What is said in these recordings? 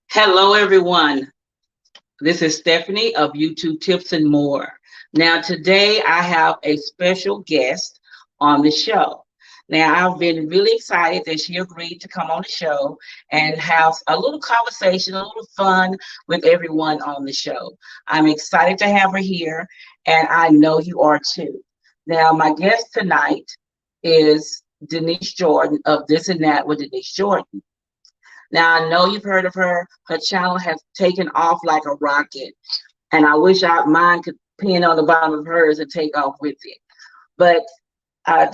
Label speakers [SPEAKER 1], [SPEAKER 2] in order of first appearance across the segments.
[SPEAKER 1] Hello, everyone. This is Stephanie of YouTube Tips and More. Now, today I have a special guest on the show. Now, I've been really excited that she agreed to come on the show and have a little conversation, a little fun with everyone on the show. I'm excited to have her here, and I know you are too. Now, my guest tonight is Denise Jordan of This and That with Denise Jordan. Now I know you've heard of her. Her channel has taken off like a rocket, and I wish mine could pin on the bottom of hers and take off with it. But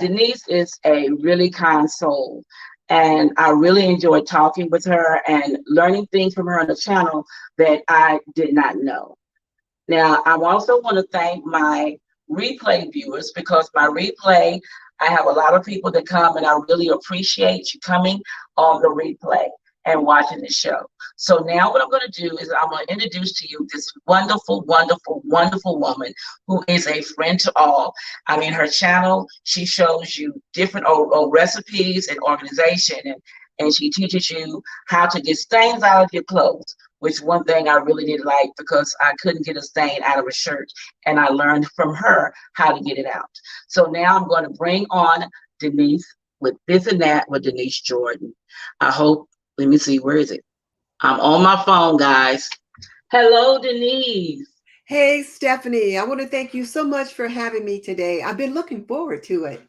[SPEAKER 1] Denise is a really kind soul, and I really enjoyed talking with her and learning things from her on the channel that I did not know. Now, I also want to thank my replay viewers because my replay, I have a lot of people that come and I really appreciate you coming on the replay and watching the show. So now what I'm going to do is I'm going to introduce to you this wonderful, wonderful, wonderful woman who is a friend to all. I mean, her channel, she shows you different recipes and organization, and she teaches you how to get stains out of your clothes, which one thing I really did like because I couldn't get a stain out of a shirt, and I learned from her how to get it out. So now I'm going to bring on Denise with This and That with Denise Jordan. I hope, let me see, where is it? I'm on my phone, guys. Hello, Denise.
[SPEAKER 2] Hey, Stephanie, I want to thank you so much for having me today. I've been looking forward to it.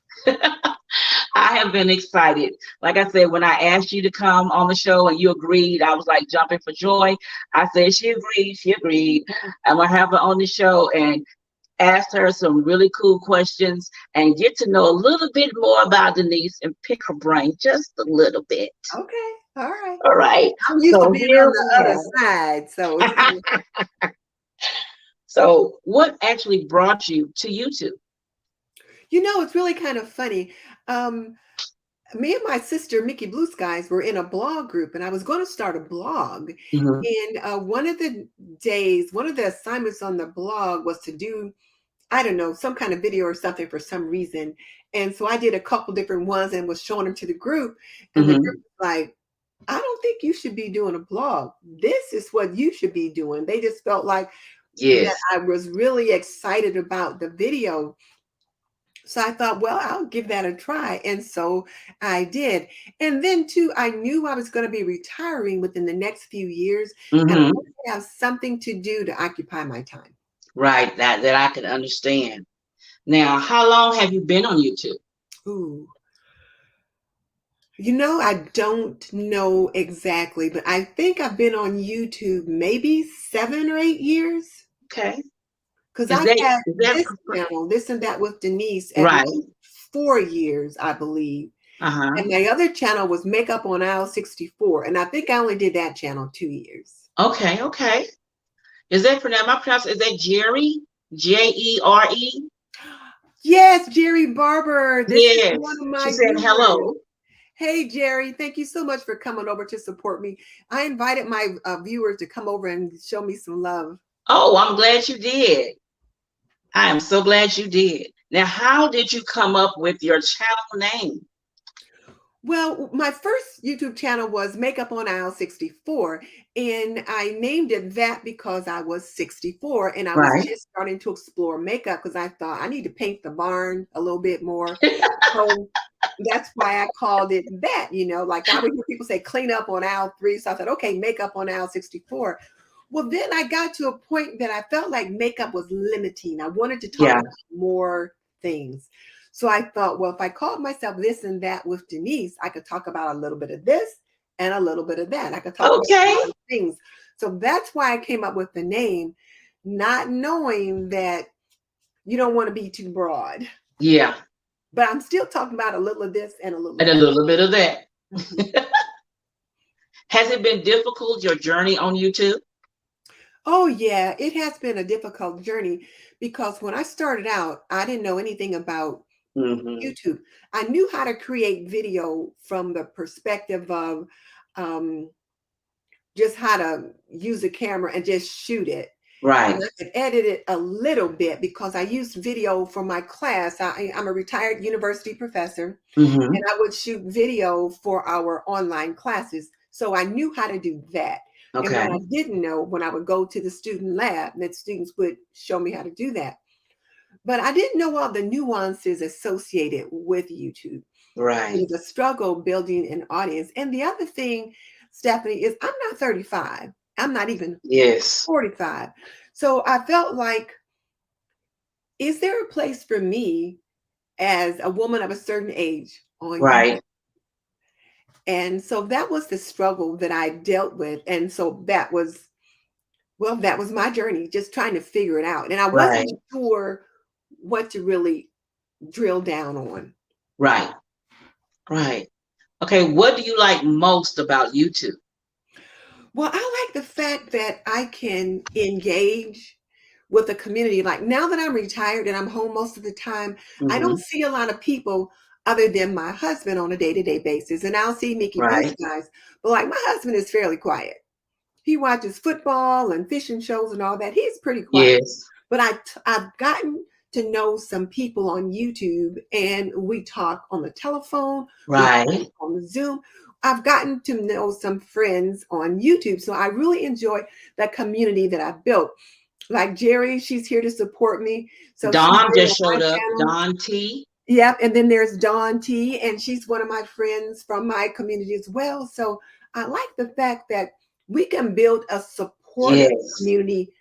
[SPEAKER 1] I have been excited. Like I said, when I asked you to come on the show and you agreed, I was like jumping for joy. I said, she agreed, she agreed. I'm going to have her on the show and ask her some really cool questions and get to know a little bit more about Denise and pick her brain just a little bit.
[SPEAKER 2] Okay, all right.
[SPEAKER 1] All right.
[SPEAKER 2] I'm used to
[SPEAKER 1] So
[SPEAKER 2] being
[SPEAKER 1] here
[SPEAKER 2] on the other
[SPEAKER 1] we
[SPEAKER 2] side. So,
[SPEAKER 1] have. So what actually brought you to YouTube?
[SPEAKER 2] it's really kind of funny. Um, Me and my sister, Mickey Blue Skies, were in a blog group, and I was going to start a blog.
[SPEAKER 1] Mhm.
[SPEAKER 2] And one of the days, one of the assignments on the blog was to do, I don't know, some kind of video or something for some reason. And so I did a couple different ones and was showing them to the group. And the group
[SPEAKER 1] Mhm.
[SPEAKER 2] was like, I don't think you should be doing a blog. This is what you should be doing. They just felt like that
[SPEAKER 1] Yes.
[SPEAKER 2] I was really excited about the video. So I thought, well, I'll give that a try. And so I did. And then, too, I knew I was going to be retiring within the next few years. And I
[SPEAKER 1] Mhm.
[SPEAKER 2] wanted to have something to do to occupy my time.
[SPEAKER 1] Right. That I can understand. Now, how long have you been on YouTube?
[SPEAKER 2] Ooh. I don't know exactly, but I think I've been on YouTube maybe 7 or 8 years.
[SPEAKER 1] Okay.
[SPEAKER 2] Because
[SPEAKER 1] Is
[SPEAKER 2] I've
[SPEAKER 1] that
[SPEAKER 2] had
[SPEAKER 1] is that
[SPEAKER 2] this channel, This and That with Denise, at
[SPEAKER 1] right?
[SPEAKER 2] least 4 years, I believe.
[SPEAKER 1] Uh-huh.
[SPEAKER 2] And my other channel was Makeup on Aisle 64. And I think I only did that channel 2 years.
[SPEAKER 1] Okay, okay. Is that for now? My pronounce is that Jerry? Jere?
[SPEAKER 2] Yes, Jerry Barber. This is one
[SPEAKER 1] Yes.
[SPEAKER 2] of
[SPEAKER 1] She
[SPEAKER 2] my
[SPEAKER 1] said
[SPEAKER 2] viewers.
[SPEAKER 1] hello.
[SPEAKER 2] Hey, Jerry, thank you so much for coming over to support me. I invited my viewers to come over and show me some love.
[SPEAKER 1] Oh, I'm glad you did. I am so glad you did. Now, how did you come up with your channel name?
[SPEAKER 2] Well, my first YouTube channel was Makeup on Aisle 64, and I named it that because I was 64 and I was
[SPEAKER 1] Right.
[SPEAKER 2] just starting to explore makeup because I thought I need to paint the barn a little bit more. So that's why I called it that, like I would hear people say clean up on aisle 3. So I thought, okay, makeup on aisle 64. Well, then I got to a point that I felt like makeup was limiting. I wanted to talk
[SPEAKER 1] Yeah.
[SPEAKER 2] about more things. So I thought, well, if I called myself This and That with Denise, I could talk about a little bit of this and a little bit of that. I could talk about a
[SPEAKER 1] Okay.
[SPEAKER 2] lot of things. So that's why I came up with the name, not knowing that you don't want to be too broad.
[SPEAKER 1] Yeah.
[SPEAKER 2] But I'm still talking about a little of this and a little
[SPEAKER 1] And
[SPEAKER 2] of
[SPEAKER 1] a
[SPEAKER 2] that.
[SPEAKER 1] little bit of that.
[SPEAKER 2] Mhm.
[SPEAKER 1] Has it been difficult, your journey on YouTube?
[SPEAKER 2] Oh, yeah, it has been a difficult journey because when I started out, I didn't know anything about
[SPEAKER 1] Hmm.
[SPEAKER 2] YouTube. I knew how to create video from the perspective of um, just how to use a camera and just shoot it. And
[SPEAKER 1] Right.
[SPEAKER 2] I could edit it a little bit because I used video for my class. I'm a retired university professor,
[SPEAKER 1] Hmm.
[SPEAKER 2] and I would shoot video for our online classes. So I knew how to do that. And
[SPEAKER 1] Okay.
[SPEAKER 2] what I didn't know, when I would go to the student lab, that students would show me how to do that. But I didn't know all the nuances associated with YouTube. It
[SPEAKER 1] Right.
[SPEAKER 2] was a struggle building an audience. And the other thing, Stephanie, is I'm not 35. I'm not even
[SPEAKER 1] Yes.
[SPEAKER 2] 45. So I felt like, is there a place for me as a woman of a certain age on you?
[SPEAKER 1] Right.
[SPEAKER 2] And so that was the struggle that I dealt with. And so that was, well, that was my journey, just trying to figure it out. And I
[SPEAKER 1] Right.
[SPEAKER 2] wasn't sure what to really drill down on.
[SPEAKER 1] Right. Right. Okay. What do you like most about YouTube?
[SPEAKER 2] Well, I like the fact that I can engage with the community. Like now that I'm retired and I'm home most of the time, I
[SPEAKER 1] Hmm.
[SPEAKER 2] don't see a lot of people other than my husband on a day-to-day basis. And I'll see Mickey Mouse
[SPEAKER 1] Right.
[SPEAKER 2] guys, but like my husband is fairly quiet. He watches football and fishing shows and all that. He's pretty quiet.
[SPEAKER 1] Yes.
[SPEAKER 2] But I've gotten to know some people on YouTube, and we talk on the telephone, we talk
[SPEAKER 1] Right.
[SPEAKER 2] on the Zoom. I've gotten to know some friends on YouTube. So I really enjoy that community that I've built. Like Jerry, she's here to support me. So she's
[SPEAKER 1] Dawn
[SPEAKER 2] been
[SPEAKER 1] just
[SPEAKER 2] on my
[SPEAKER 1] showed up.
[SPEAKER 2] channel.
[SPEAKER 1] Dawn T.
[SPEAKER 2] Yep. And then there's Dawn T, and she's one of my friends from my community as well. So I like the fact that we can build a supportive
[SPEAKER 1] Yes.
[SPEAKER 2] community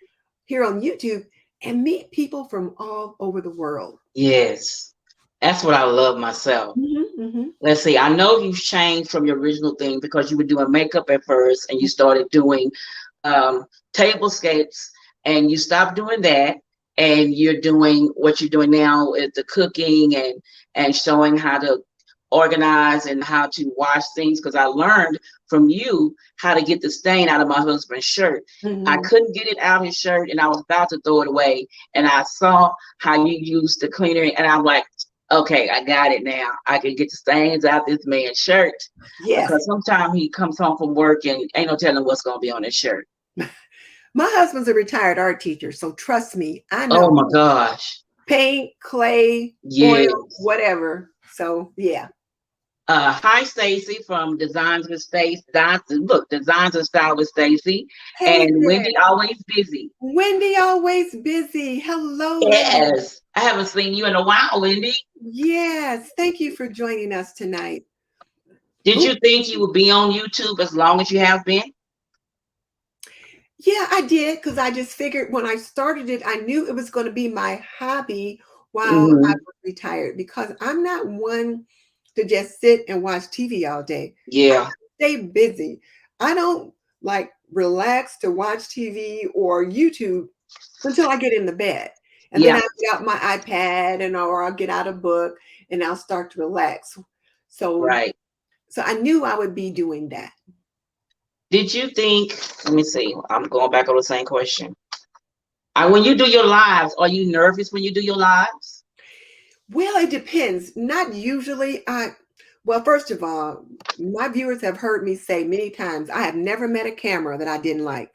[SPEAKER 2] here on YouTube and meet people from all over the world.
[SPEAKER 1] Yes. That's what I love myself.
[SPEAKER 2] Hmm.
[SPEAKER 1] Let's see. I know you've changed from your original thing because you were doing makeup at first and you started doing um, tablescapes and you stopped doing that and you're doing what you're doing now with the cooking and showing how to organize and how to wash things because I learned from you how to get the stain out of my husband's shirt. I
[SPEAKER 2] Hmm.
[SPEAKER 1] couldn't get it out his shirt and I was about to throw it away and I saw how you used the cleaner and I'm like, okay, I got it now. I can get the stains out this man's shirt
[SPEAKER 2] Yes.
[SPEAKER 1] because sometimes he comes home from work and ain't no telling what's gonna be on his shirt.
[SPEAKER 2] My husband's a retired art teacher. So trust me, I
[SPEAKER 1] Oh
[SPEAKER 2] know
[SPEAKER 1] my gosh.
[SPEAKER 2] paint, clay, oil,
[SPEAKER 1] Yes.
[SPEAKER 2] whatever. So yeah.
[SPEAKER 1] Hi Stacy from Designs with Stacy. Look, Designs and Style with Stacy.
[SPEAKER 2] Hey
[SPEAKER 1] And
[SPEAKER 2] there.
[SPEAKER 1] Wendy always busy.
[SPEAKER 2] Wendy, always busy. Hello, Wendy.
[SPEAKER 1] Yes. I haven't seen you in a while, Wendy.
[SPEAKER 2] Yes. Thank you for joining us tonight.
[SPEAKER 1] Did
[SPEAKER 2] Ooh,
[SPEAKER 1] you think you would be on YouTube as long as you have been?
[SPEAKER 2] yeah, I did because I just figured when I started it, I knew it was going to be my hobby while I
[SPEAKER 1] Hmm.
[SPEAKER 2] was retired because I'm not one to just sit and watch TV all day. I
[SPEAKER 1] Yeah.
[SPEAKER 2] stay busy. I don't like relax to watch TV or YouTube until I get in the bed. And then
[SPEAKER 1] Yeah.
[SPEAKER 2] I get out my iPad and or I'll get out a book and I'll start to relax. So
[SPEAKER 1] Right.
[SPEAKER 2] so I knew I would be doing that.
[SPEAKER 1] Did you think, let me see, I'm going back on the same question. When you do your lives, are you nervous when you do your lives?
[SPEAKER 2] Well, it depends. Not usually. Well, first of all, my viewers have heard me say many times, I have never met a camera that I didn't like.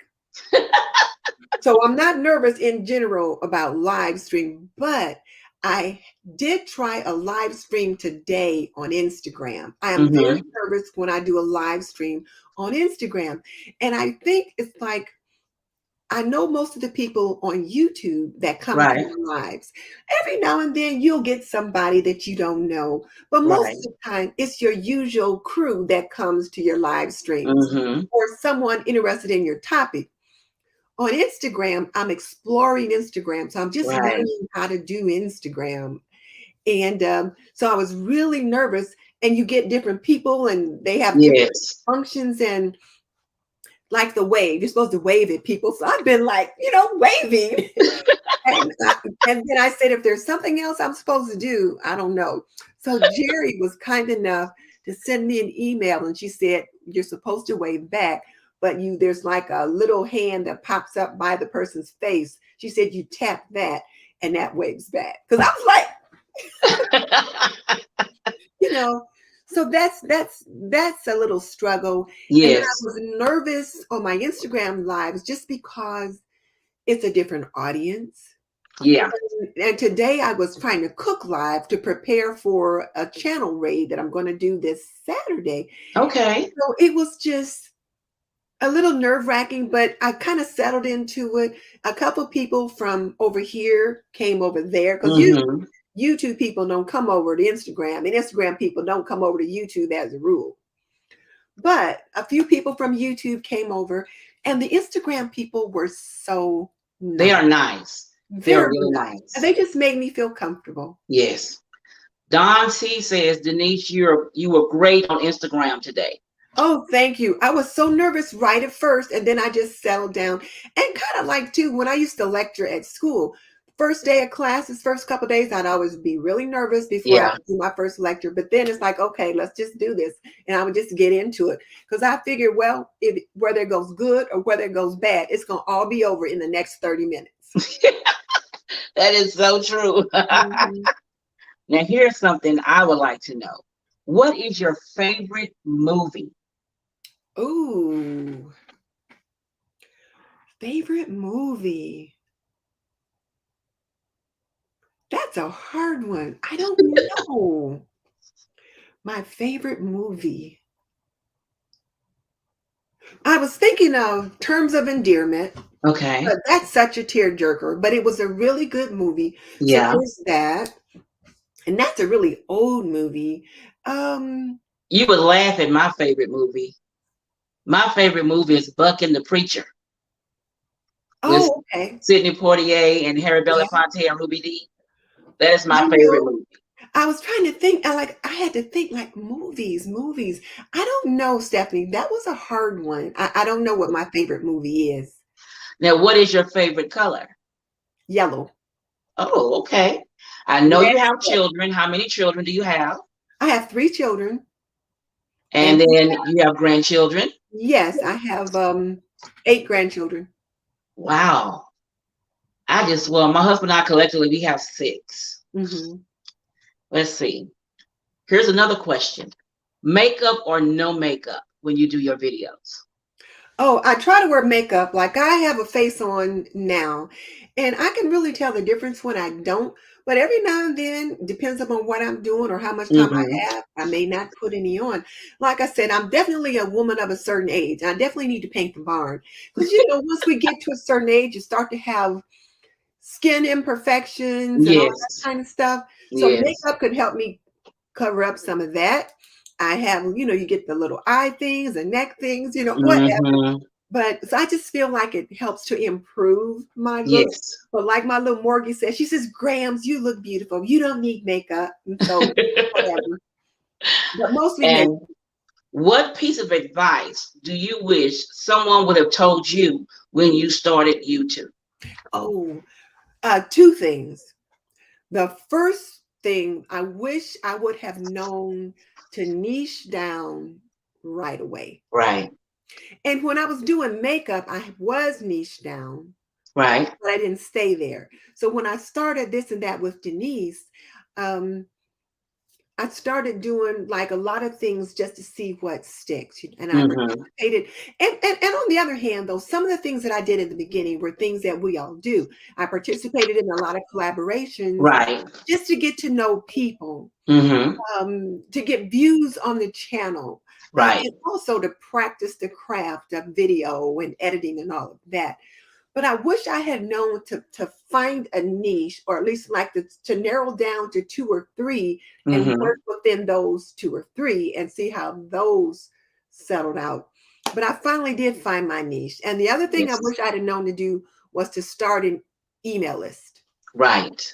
[SPEAKER 2] So I'm not nervous in general about live stream, but I did try a live stream today on Instagram. I am very
[SPEAKER 1] Hmm.
[SPEAKER 2] nervous when I do a live stream on Instagram. And I think it's like I know most of the people on YouTube that come to
[SPEAKER 1] Right.
[SPEAKER 2] your lives. Every now and then you'll get somebody that you don't know, but most
[SPEAKER 1] Right.
[SPEAKER 2] of the time it's your usual crew that comes to your live streams
[SPEAKER 1] Hmm.
[SPEAKER 2] or someone interested in your topic. On Instagram, I'm exploring Instagram. So I'm just
[SPEAKER 1] Right.
[SPEAKER 2] learning how to do Instagram. And so I was really nervous. And you get different people and they have different
[SPEAKER 1] Yes.
[SPEAKER 2] functions. And like the wave. You're supposed to wave at people. So I've been like, waving. And then I said, if there's something else I'm supposed to do, I don't know. So Jerry was kind enough to send me an email and she said, you're supposed to wave back, but there's like a little hand that pops up by the person's face. She said, you tap that and that waves back. Because I was like, you know, so that's a little struggle. And then I
[SPEAKER 1] Yes.
[SPEAKER 2] was nervous on my Instagram lives just because it's a different audience.
[SPEAKER 1] Yeah.
[SPEAKER 2] And today I was trying to cook live to prepare for a channel raid that I'm going to do this Saturday.
[SPEAKER 1] Okay.
[SPEAKER 2] So it was just a little nerve-wracking, but I kind of settled into it. A couple people from over here came over there because
[SPEAKER 1] Mm-hmm.
[SPEAKER 2] YouTube people don't come over to Instagram, and Instagram people don't come over to YouTube as a rule. But a few people from YouTube came over, and the Instagram people were so
[SPEAKER 1] They
[SPEAKER 2] nice,
[SPEAKER 1] are nice. They're
[SPEAKER 2] very
[SPEAKER 1] really
[SPEAKER 2] nice. And
[SPEAKER 1] nice.
[SPEAKER 2] they just made me feel comfortable.
[SPEAKER 1] Yes. Don C says, Denise, you were great on Instagram today.
[SPEAKER 2] Oh, thank you. I was so nervous right at first, and then I just settled down. And kind of like, too, when I used to lecture at school, first day of classes, first couple of days, I'd always be really nervous before I
[SPEAKER 1] Yeah.
[SPEAKER 2] would do my first lecture. But then it's like, okay, let's just do this. And I would just get into it because I figured, well, if whether it goes good or whether it goes bad, it's going to all be over in the next 30 minutes.
[SPEAKER 1] That is so true.
[SPEAKER 2] Mhm.
[SPEAKER 1] Now, here's something I would like to know. What is your favorite movie?
[SPEAKER 2] Ooh, favorite movie. That's a hard one. I don't know. My favorite movie. I was thinking of Terms of Endearment,
[SPEAKER 1] Okay.
[SPEAKER 2] but that's such a tearjerker, but it was a really good movie. So
[SPEAKER 1] Yeah.
[SPEAKER 2] there's that. And that's a really old movie. Um,
[SPEAKER 1] You would laugh at my favorite movie. My favorite movie is Buck and the Preacher with
[SPEAKER 2] oh, okay.
[SPEAKER 1] Sidney Poitier and Harry
[SPEAKER 2] Yeah,
[SPEAKER 1] Belafonte and Ruby Dee. That is my
[SPEAKER 2] I
[SPEAKER 1] favorite
[SPEAKER 2] know.
[SPEAKER 1] movie.
[SPEAKER 2] I was trying to think. I had to think like movies. I don't know, Stephanie. That was a hard one. I don't know what my favorite movie is.
[SPEAKER 1] Now, what is your favorite color?
[SPEAKER 2] Yellow.
[SPEAKER 1] Oh, okay. I know
[SPEAKER 2] Red
[SPEAKER 1] you have
[SPEAKER 2] sweat.
[SPEAKER 1] children. How many children do you have?
[SPEAKER 2] I have three children, and
[SPEAKER 1] And then you have grandchildren.
[SPEAKER 2] yes, I have eight grandchildren.
[SPEAKER 1] Wow. Well, my husband and I collectively, we have six.
[SPEAKER 2] Hmm.
[SPEAKER 1] Let's see. Here's another question. Makeup or no makeup when you do your videos?
[SPEAKER 2] Oh, I try to wear makeup. Like I have a face on now, and I can really tell the difference when I don't. But every now and then, depends upon what I'm doing or how much time
[SPEAKER 1] Mm-hmm.
[SPEAKER 2] I have, I may not put any on. Like I said, I'm definitely a woman of a certain age. I definitely need to paint the barn because once we get to a certain age, you start to have skin imperfections and all that
[SPEAKER 1] Yes.
[SPEAKER 2] kind of stuff. So
[SPEAKER 1] Yes.
[SPEAKER 2] makeup could help me cover up some of that. I have, you get the little eye things and neck things, whatever.
[SPEAKER 1] Mm-hmm.
[SPEAKER 2] But so I just feel like it helps to improve my looks.
[SPEAKER 1] Yes.
[SPEAKER 2] But like my little Morgie says, she says, Grams, you look beautiful. You don't need makeup. And so whatever. But mostly makeup.
[SPEAKER 1] And what piece of advice do you wish someone would have told you when you started YouTube?
[SPEAKER 2] Oh, two things. The first thing I wish I would have known to niche down right away.
[SPEAKER 1] Right.
[SPEAKER 2] And when I was doing makeup, I was niche down,
[SPEAKER 1] Right.
[SPEAKER 2] but I didn't stay there. So when I started this and that with Denise, um, I started doing like a lot of things just to see what sticks. And I
[SPEAKER 1] Mm-hmm.
[SPEAKER 2] participated. And on the other hand, though, some of the things that I did in the beginning were things that we all do. I participated in a lot of collaborations
[SPEAKER 1] Right.
[SPEAKER 2] just to get to know people,
[SPEAKER 1] Mm-hmm.
[SPEAKER 2] to get views on the channel,
[SPEAKER 1] Right.
[SPEAKER 2] and also to practice the craft of video and editing and all of that. But I wish I had known to find a niche, or at least like to narrow down to two or three and
[SPEAKER 1] Mm-hmm.
[SPEAKER 2] work within those two or three and see how those settled out. But I finally did find my niche. And the other thing I
[SPEAKER 1] Yes.
[SPEAKER 2] wish I'd have known to do was to start an email list.
[SPEAKER 1] Right.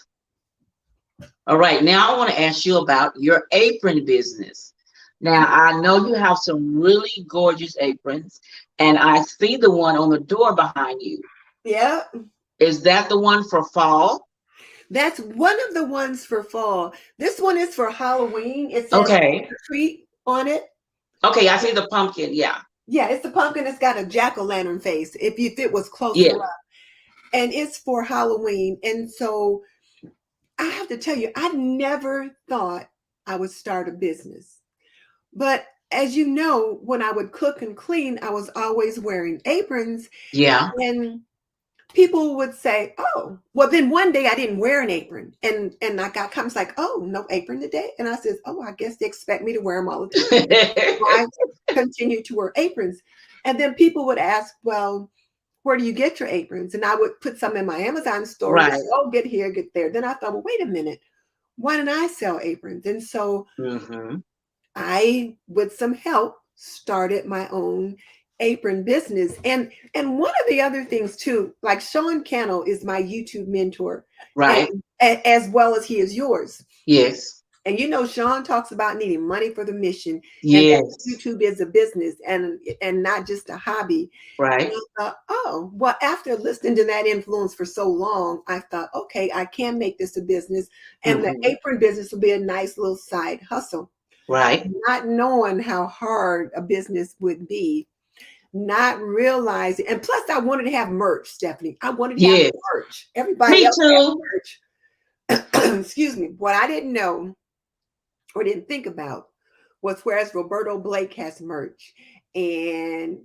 [SPEAKER 1] All right. Now I want to ask you about your apron business. Now I know you have some really gorgeous aprons, and I see the one on the door behind you.
[SPEAKER 2] Yeah,
[SPEAKER 1] Is that the one for fall?
[SPEAKER 2] that's one of the ones for fall. This one is for Halloween. It says
[SPEAKER 1] Okay.
[SPEAKER 2] treat on it.
[SPEAKER 1] Okay, I see the pumpkin. Yeah.
[SPEAKER 2] Yeah, it's the pumpkin. It's got a jack-o'-lantern face. If it was
[SPEAKER 1] Yeah.
[SPEAKER 2] closer up, and it's for Halloween. And so I have to tell you, I never thought I would start a business. But as you know, when I would cook and clean, I was always wearing aprons.
[SPEAKER 1] Yeah.
[SPEAKER 2] And people would say, "Oh, well." Then one day I didn't wear an apron, and I got comments like, "Oh, no apron today," and I said, "Oh, I guess they expect me to wear them all the time." So I continued to wear aprons, and then people would ask, "Well, where do you get your aprons?" And I would put some in my Amazon store. And they
[SPEAKER 1] Right.
[SPEAKER 2] say, "Oh, get here, get there." Then I thought, "Well, wait a minute, why don't I sell aprons?" And so
[SPEAKER 1] Mm-hmm.
[SPEAKER 2] I, with some help, started my own apron business. And one of the other things too, like Sean Cannell is my YouTube mentor, and
[SPEAKER 1] Right.
[SPEAKER 2] as well as he is yours.
[SPEAKER 1] Yes.
[SPEAKER 2] And you know, Sean talks about needing money for the mission, and that
[SPEAKER 1] Yes.
[SPEAKER 2] YouTube is a business and not just a hobby. And
[SPEAKER 1] Right.
[SPEAKER 2] I thought, oh, well, after listening to that influence for so long, I thought, okay, I can make this a business, and the
[SPEAKER 1] Mm-hmm.
[SPEAKER 2] apron business will be a nice little side hustle.
[SPEAKER 1] Right.
[SPEAKER 2] Not knowing how hard a business would be, not realizing, and plus I wanted to have merch, Stephanie. I wanted to have
[SPEAKER 1] Yes.
[SPEAKER 2] merch. Everybody
[SPEAKER 1] Me
[SPEAKER 2] else
[SPEAKER 1] too.
[SPEAKER 2] had merch. Excuse me. What I didn't know or didn't think about was whereas Roberto Blake has merch and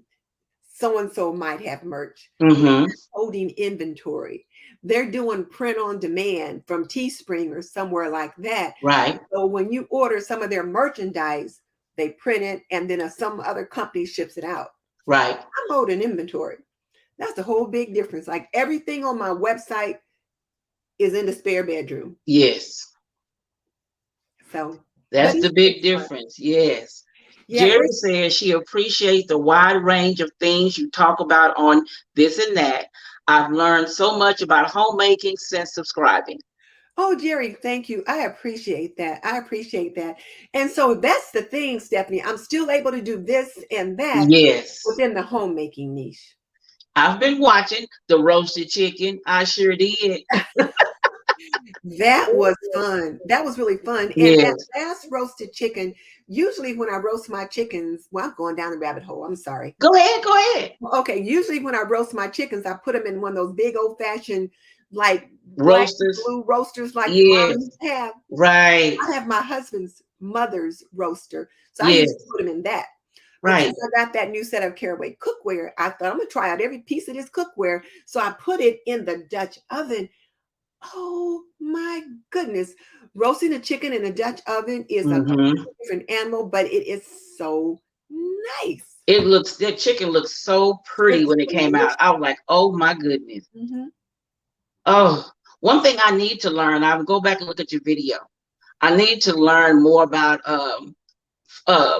[SPEAKER 2] so and so might have merch. They're
[SPEAKER 1] Mm-hmm.
[SPEAKER 2] holding inventory. They're doing print on demand from Teespring or somewhere like that.
[SPEAKER 1] Right.
[SPEAKER 2] So when you order some of their merchandise, they print it and then some other company ships it out.
[SPEAKER 1] Right.
[SPEAKER 2] I'm holding inventory. That's a whole big difference. Like everything on my website is in the spare bedroom.
[SPEAKER 1] Yes.
[SPEAKER 2] So, but
[SPEAKER 1] That's the big
[SPEAKER 2] it's fun.
[SPEAKER 1] difference. Yes.
[SPEAKER 2] Yeah,
[SPEAKER 1] Jerry
[SPEAKER 2] it's
[SPEAKER 1] says she appreciates the wide range of things you talk about on this and that. I've learned so much about homemaking since subscribing.
[SPEAKER 2] oh Jerry, thank you. I appreciate that. I appreciate that. And so that's the thing, Stephanie. I'm still able to do this and that
[SPEAKER 1] Yes.
[SPEAKER 2] within the homemaking niche.
[SPEAKER 1] I've been watching the roasted chicken. I sure did.
[SPEAKER 2] That was fun. That was really fun. And that
[SPEAKER 1] Yes.
[SPEAKER 2] last roasted chicken, usually when I roast my chickens, well, I'm going down the rabbit hole. I'm sorry.
[SPEAKER 1] Go ahead. Go ahead.
[SPEAKER 2] Okay, usually when I roast my chickens, I put them in one of those big old fashioned, like black and
[SPEAKER 1] Roasters.
[SPEAKER 2] blue roasters, like your mom
[SPEAKER 1] Yes.
[SPEAKER 2] used to have.
[SPEAKER 1] Right.
[SPEAKER 2] I have my husband's mother's roaster, so I used to
[SPEAKER 1] Yes.
[SPEAKER 2] put them in that. But
[SPEAKER 1] Right.
[SPEAKER 2] since I got that new set of Caraway cookware, I thought I'm gonna try out every piece of this cookware. So I put it in the Dutch oven. Oh my goodness. Roasting a chicken in a Dutch oven is a
[SPEAKER 1] Mm-hmm.
[SPEAKER 2] completely different animal, but it is so nice.
[SPEAKER 1] That chicken looks so pretty
[SPEAKER 2] It's
[SPEAKER 1] when it came out.
[SPEAKER 2] delicious.
[SPEAKER 1] I was like, oh my goodness.
[SPEAKER 2] Mhm.
[SPEAKER 1] Oh, one thing I need to learn, I will go back and look at your video. I need to learn more about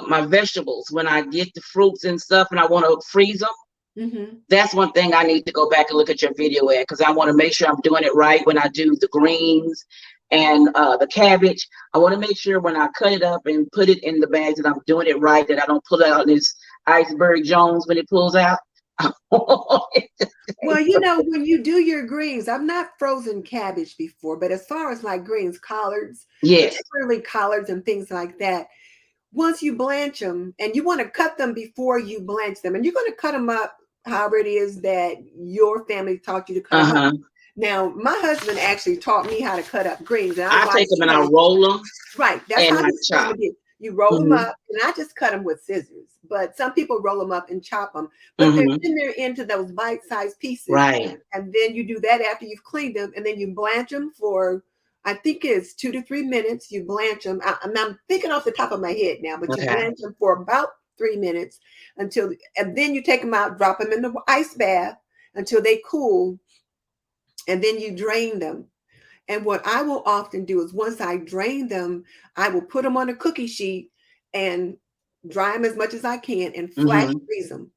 [SPEAKER 1] my vegetables when I get the fruits and stuff and I want to freeze them.
[SPEAKER 2] Mhm.
[SPEAKER 1] That's one thing I need to go back and look at your video at because I want to make sure I'm doing it right when I do the greens and the cabbage. I want to make sure when I cut it up and put it in the bags that I'm doing it right, that I don't pull out this iceberg Jones when it pulls out.
[SPEAKER 2] Well, you know, when you do your greens, I've not frozen cabbage before, but as far as like greens, collards,
[SPEAKER 1] Yes.
[SPEAKER 2] particularly collards and things like that, once you blanch them and you want to cut them before you blanch them, and you're going to cut them up however it is that your family taught you to cut them up.
[SPEAKER 1] Uh-huh.
[SPEAKER 2] Now, my husband actually taught me how to cut up greens, and I
[SPEAKER 1] I take
[SPEAKER 2] watched
[SPEAKER 1] them and I
[SPEAKER 2] him.
[SPEAKER 1] roll them
[SPEAKER 2] Right. That's
[SPEAKER 1] and
[SPEAKER 2] how
[SPEAKER 1] I
[SPEAKER 2] he's supposed to
[SPEAKER 1] chop.
[SPEAKER 2] be. You roll them
[SPEAKER 1] Mm-hmm.
[SPEAKER 2] up, and I just cut them with scissors. But some people roll them up and chop them. But
[SPEAKER 1] Mm-hmm.
[SPEAKER 2] they're into those bite-sized pieces.
[SPEAKER 1] Right.
[SPEAKER 2] And then you do that after you've cleaned them, and then you blanch them for, I think it's 2 to 3 minutes. You blanch them. I'm thinking off the top of my head now, but you
[SPEAKER 1] Okay.
[SPEAKER 2] blanch them for about 3 minutes and then you take them out, drop them in the ice bath until they cool, and then you drain them. And what I will often do is once I drain them, I will put them on a cookie sheet and dry them as much as I can and flash
[SPEAKER 1] Mm-hmm.
[SPEAKER 2] freeze them.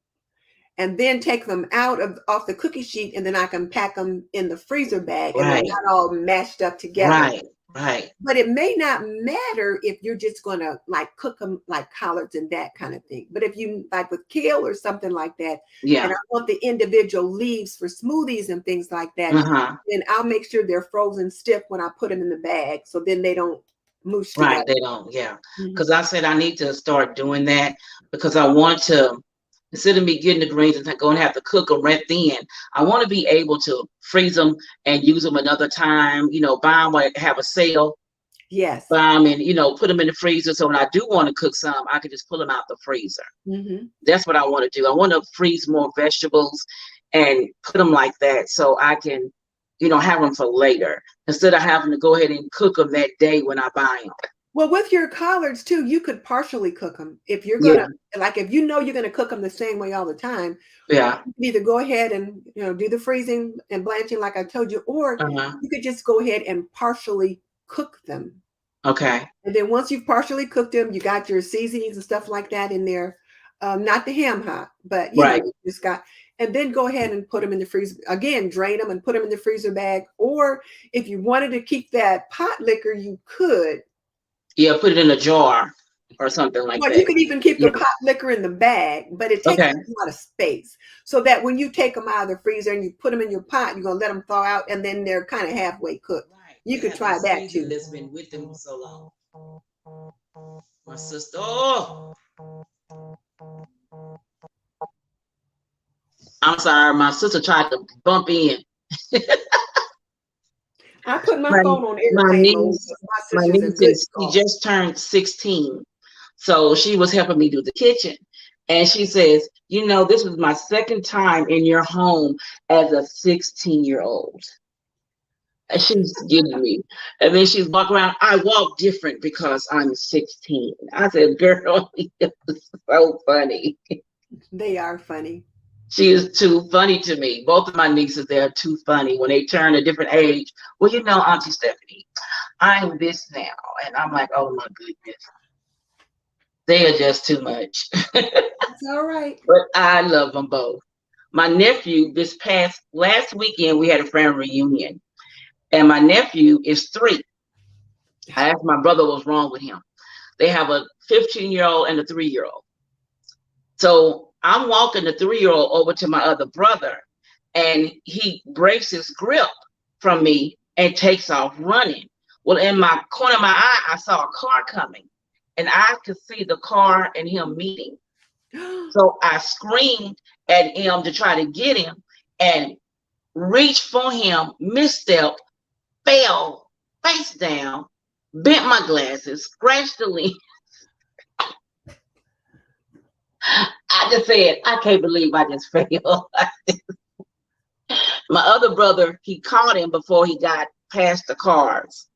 [SPEAKER 2] And then take them out of off the cookie sheet, and then I can pack them in the freezer bag and they're
[SPEAKER 1] Right.
[SPEAKER 2] not all mashed up together.
[SPEAKER 1] Right. Right.
[SPEAKER 2] But it may not matter if you're just going to like cook them like collards and that kind of thing. But if you like with kale or something like that, and
[SPEAKER 1] Yeah.
[SPEAKER 2] I want the individual leaves for smoothies and things like that,
[SPEAKER 1] Uh-huh.
[SPEAKER 2] then I'll make sure they're frozen stiff when I put them in the bag. So then they don't moosh
[SPEAKER 1] Right.
[SPEAKER 2] together.
[SPEAKER 1] They don't. Yeah.
[SPEAKER 2] Mhm.
[SPEAKER 1] Because I said I need to start doing that because I want to, instead of me getting the greens and going to have to cook them right then, I want to be able to freeze them and use them another time, buy them when I have a sale,
[SPEAKER 2] Yes.
[SPEAKER 1] buy them and, put them in the freezer. So when I do want to cook some, I can just pull them out the freezer.
[SPEAKER 2] Hmm.
[SPEAKER 1] That's what I want to do. I want to freeze more vegetables and put them like that so I can, have them for later instead of having to go ahead and cook them that day when I buy them.
[SPEAKER 2] Well, with your collards too, you could partially cook them. If you're
[SPEAKER 1] Yeah,
[SPEAKER 2] gonna, like, if you know you're gonna cook them the same way all the time,
[SPEAKER 1] yeah.
[SPEAKER 2] you can either go ahead and do the freezing and blanching like I told you, or
[SPEAKER 1] Uh-huh.
[SPEAKER 2] you could just go ahead and partially cook them.
[SPEAKER 1] Okay.
[SPEAKER 2] And then once you've partially cooked them, you got your seasonings and stuff like that in there. Not the ham hock, but
[SPEAKER 1] Right.
[SPEAKER 2] you just got, and then go ahead and put them in the freezer. Again, drain them and put them in the freezer bag. Or if you wanted to keep that pot liquor, you could.
[SPEAKER 1] Yeah, put it in a jar or something like
[SPEAKER 2] Well, you
[SPEAKER 1] that.
[SPEAKER 2] could even keep the
[SPEAKER 1] Yeah.
[SPEAKER 2] pot liquor in the bag, but it takes
[SPEAKER 1] Okay.
[SPEAKER 2] up a lot of space. So that when you take them out of the freezer and you put them in your pot, you're gonna let them thaw out, and then they're kind of halfway cooked.
[SPEAKER 1] Right.
[SPEAKER 2] You
[SPEAKER 1] They
[SPEAKER 2] could
[SPEAKER 1] have
[SPEAKER 2] try
[SPEAKER 1] that
[SPEAKER 2] that
[SPEAKER 1] season
[SPEAKER 2] too.
[SPEAKER 1] that's been with them for so long. My sister, oh, I'm sorry, my sister tried to bump in.
[SPEAKER 2] I put my
[SPEAKER 1] My
[SPEAKER 2] phone on
[SPEAKER 1] my
[SPEAKER 2] airplane mode
[SPEAKER 1] niece,
[SPEAKER 2] because my
[SPEAKER 1] my
[SPEAKER 2] sister's in
[SPEAKER 1] niece
[SPEAKER 2] good
[SPEAKER 1] she
[SPEAKER 2] call.
[SPEAKER 1] just turned 16. So she was helping me do the kitchen. And she says, this was my second time in your home as a 16-year-old. And she's getting me. And then she's walking around. I walk different because I'm 16. I said, girl, it's so funny.
[SPEAKER 2] They are funny.
[SPEAKER 1] She is too funny to me. Both of my nieces, they're too funny when they turn a different age. Well, Auntie Stephanie, I'm this now. And I'm like, oh my goodness. They are just too much.
[SPEAKER 2] It's all right.
[SPEAKER 1] But I love them both. My nephew, last weekend, we had a family reunion. And my nephew is 3. I asked my brother what's wrong with him. They have a 15-year-old and a 3-year-old. So I'm walking the 3-year-old over to my other brother, and he breaks his grip from me and takes off running. Well, in my corner of my eye, I saw a car coming, and I could see the car and him meeting. So I screamed at him to try to get him and reached for him, misstepped, fell face down, bent my glasses, scratched the lens. I just said, I can't believe I just failed. My other brother, he caught him before he got past the cars.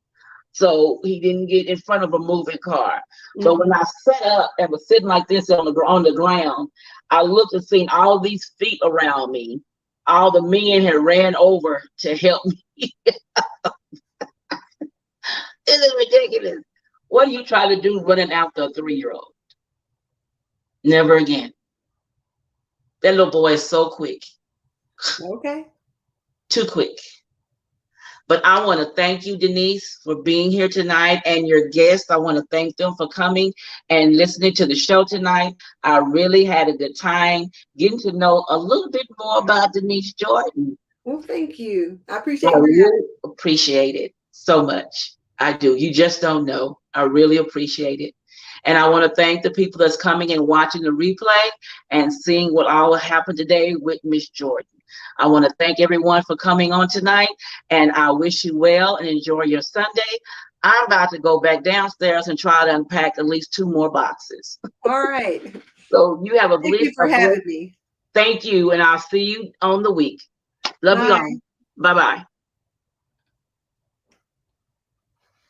[SPEAKER 1] So he didn't get in front of a moving car. So when I sat up and was sitting like this on the ground, I looked and seen all these feet around me. All the men had ran over to help me. This is ridiculous. What are you trying to do running after a 3-year-old? Never again. That little boy is so quick.
[SPEAKER 2] Okay.
[SPEAKER 1] Too quick. But I want to thank you, Denise, for being here tonight, and your guests. I want to thank them for coming and listening to the show tonight. I really had a good time getting to know a little bit more about Denise Jordan.
[SPEAKER 2] Well, thank you. I
[SPEAKER 1] I
[SPEAKER 2] appreciate you.
[SPEAKER 1] really appreciate it so much. I do. You just don't know. I really appreciate it. And I want to thank the people that's coming and watching the replay and seeing what all happened today with Miss Jordan. I want to thank everyone for coming on tonight, and I wish you well and enjoy your Sunday. I'm about to go back downstairs and try to unpack at least 2 more boxes.
[SPEAKER 2] All right.
[SPEAKER 1] So you have a
[SPEAKER 2] Thank you for having me.
[SPEAKER 1] thank you, and I'll see you on the week. Love you all.
[SPEAKER 2] Bye.
[SPEAKER 1] Bye-bye.